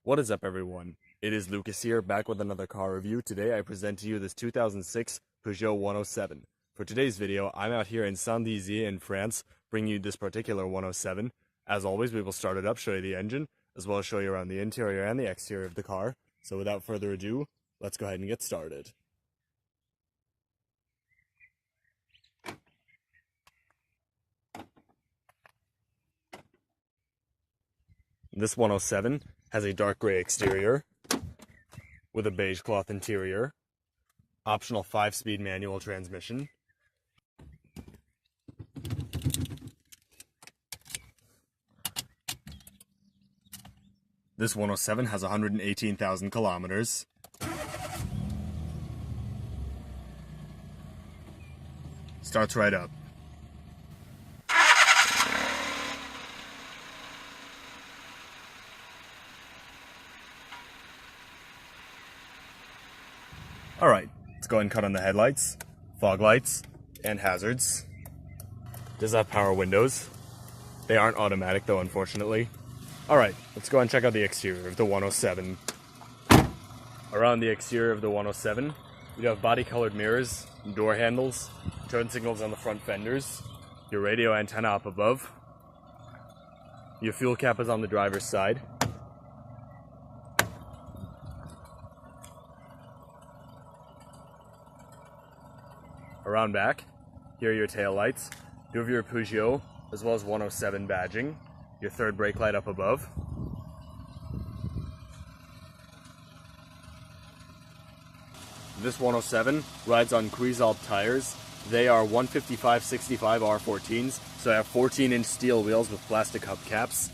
What is up, everyone? It is Lucas here, back with another car review. Today I present to you this 2006 Peugeot 107. For today's video, I'm out here in Saint-Dizier in France, bringing you this particular 107. As always, we will start it up, show you the engine, as well as show you around the interior and the exterior of the car. So without further ado, let's go ahead and get started. This 107 has a dark gray exterior with a beige cloth interior, optional 5-speed manual transmission. This 107 has 118,000 kilometers. Starts right up. Alright, let's go ahead and cut on the headlights, fog lights, and hazards. Does have power windows. They aren't automatic though, unfortunately. Alright, let's go ahead and check out the exterior of the 107. Around the exterior of the 107, you have body-colored mirrors, door handles, turn signals on the front fenders, your radio antenna up above. Your fuel cap is on the driver's side. Around back, here are your tail lights. You have your Peugeot, as well as 107 badging. Your third brake light up above. This 107 rides on Cuisalp tires. They are 155/65 R14s, so I have 14-inch steel wheels with plastic hubcaps.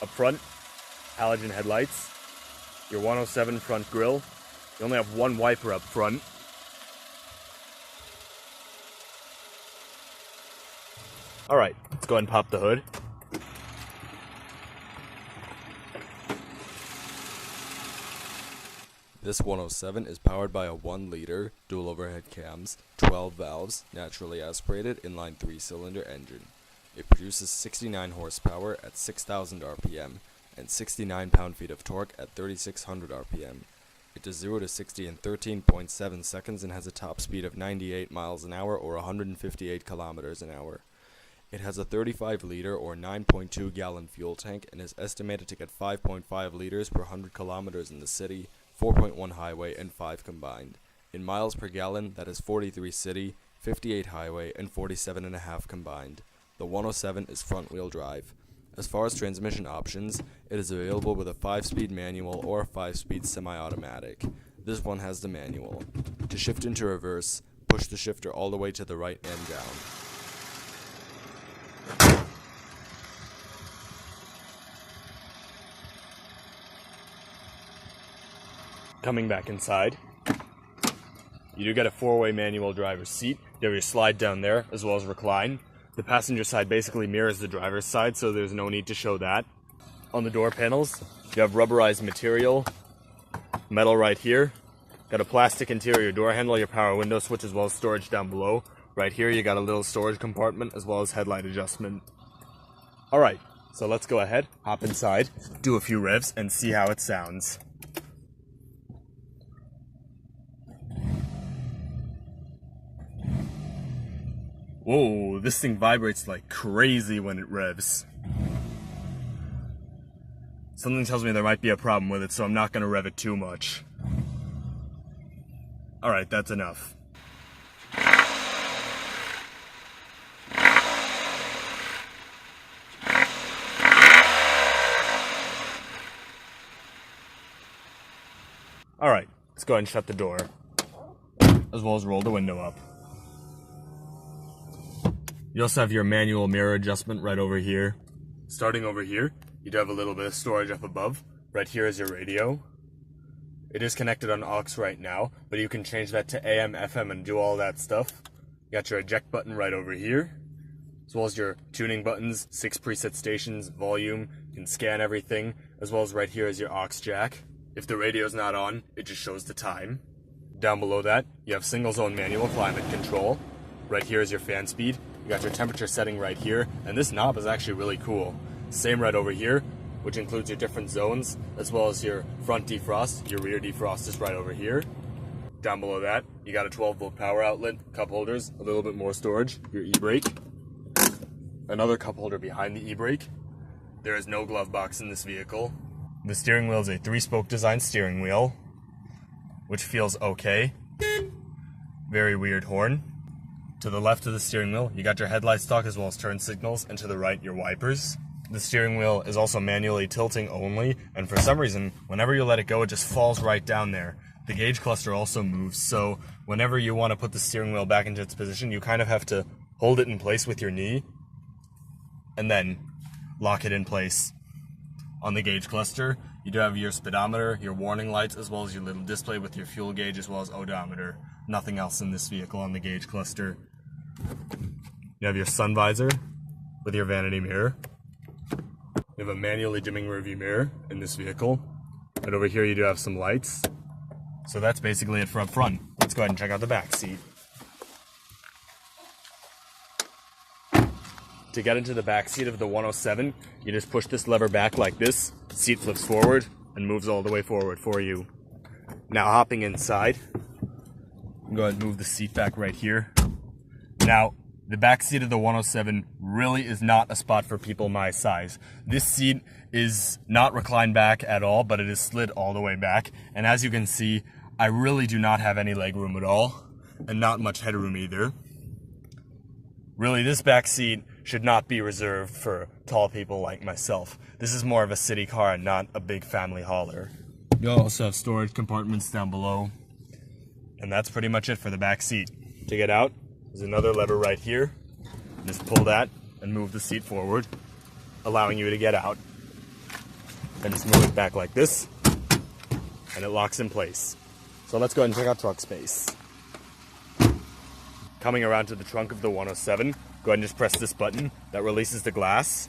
Up front, halogen headlights, your 107 front grille. You only have one wiper up front. Alright, let's go ahead and pop the hood. This 107 is powered by a 1-liter, dual overhead cams, 12 valves, naturally aspirated inline 3-cylinder engine. It produces 69 horsepower at 6,000 RPM and 69 pound-feet of torque at 3,600 RPM. It does 0 to 60 in 13.7 seconds and has a top speed of 98 miles an hour or 158 kilometers an hour. It has a 35-liter or 9.2 gallon fuel tank and is estimated to get 5.5 liters per 100 kilometers in the city, 4.1 highway, and 5 combined. In miles per gallon, that is 43 city, 58 highway, and 47.5 combined. The 107 is front-wheel drive. As far as transmission options, it is available with a 5-speed manual or a 5-speed semi-automatic. This one has the manual. To shift into reverse, push the shifter all the way to the right and down. Coming back inside, you do get a 4-way manual driver's seat. You have your slide down there, as well as recline. The passenger side basically mirrors the driver's side, so there's no need to show that. On the door panels, you have rubberized material, metal right here. Got a plastic interior door handle, your power window switch, as well as storage down below. Right here, you got a little storage compartment, as well as headlight adjustment. Alright, so let's go ahead, hop inside, do a few revs, and see how it sounds. Whoa, this thing vibrates like crazy when it revs. Something tells me there might be a problem with it, so I'm not going to rev it too much. Alright, that's enough. Alright, let's go ahead and shut the door, as well as roll the window up. You also have your manual mirror adjustment right over here. Starting over here, you do have a little bit of storage up above. Right here is your radio. It is connected on aux right now, but you can change that to AM, FM, and do all that stuff. You got your eject button right over here, as well as your tuning buttons, 6 preset stations, volume, you can scan everything, as well as right here is your aux jack. If the radio's not on, it just shows the time. Down below that, you have single zone manual climate control. Right here is your fan speed. You got your temperature setting right here, and this knob is actually really cool. Same right over here, which includes your different zones, as well as your front defrost. Your rear defrost is right over here. Down below that, you got a 12-volt power outlet, cup holders, a little bit more storage, your e-brake, another cup holder behind the e-brake. There is no glove box in this vehicle. The steering wheel is a 3-spoke design steering wheel, which feels okay. Very weird horn. To the left of the steering wheel, you got your headlight stalk as well as turn signals, and to the right, your wipers. The steering wheel is also manually tilting only, and for some reason, whenever you let it go, it just falls right down there. The gauge cluster also moves, so whenever you want to put the steering wheel back into its position, you kind of have to hold it in place with your knee, and then lock it in place. On the gauge cluster, you do have your speedometer, your warning lights, as well as your little display with your fuel gauge, as well as odometer. Nothing else in this vehicle on the gauge cluster. You have your sun visor with your vanity mirror. You have a manually dimming rearview mirror in this vehicle. And over here you do have some lights. So that's basically it for up front. Let's go ahead and check out the back seat. To get into the back seat of the 107, you just push this lever back like this. Seat flips forward and moves all the way forward for you. Now hopping inside, go ahead and move the seat back right here. Now, the back seat of the 107 really is not a spot for people my size. This seat is not reclined back at all, but it is slid all the way back. And as you can see, I really do not have any leg room at all, and not much headroom either. Really, this back seat should not be reserved for tall people like myself. This is more of a city car and not a big family hauler. You also have storage compartments down below. And that's pretty much it for the back seat. To get out, there's another lever right here. Just pull that and move the seat forward, allowing you to get out. Then just move it back like this, and it locks in place. So let's go ahead and check out trunk space. Coming around to the trunk of the 107, go ahead and just press this button that releases the glass.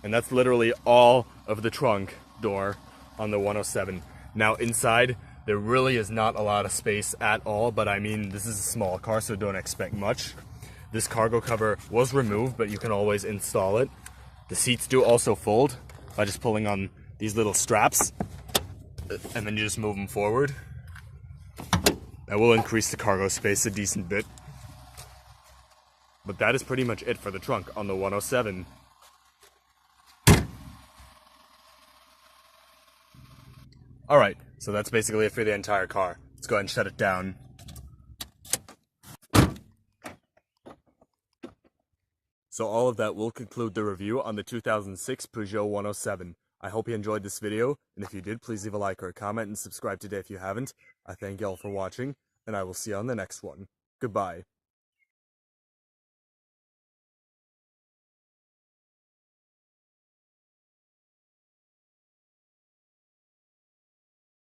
And that's literally all of the trunk door on the 107. Now inside, there really is not a lot of space at all, but I mean, this is a small car, so don't expect much. This cargo cover was removed, but you can always install it. The seats do also fold by just pulling on these little straps, and then you just move them forward. That will increase the cargo space a decent bit. But that is pretty much it for the trunk on the 107. Alright, so that's basically it for the entire car. Let's go ahead and shut it down. So all of that will conclude the review on the 2006 Peugeot 107. I hope you enjoyed this video, and if you did, please leave a like or a comment and subscribe today if you haven't. I thank you all for watching, and I will see you on the next one. Goodbye.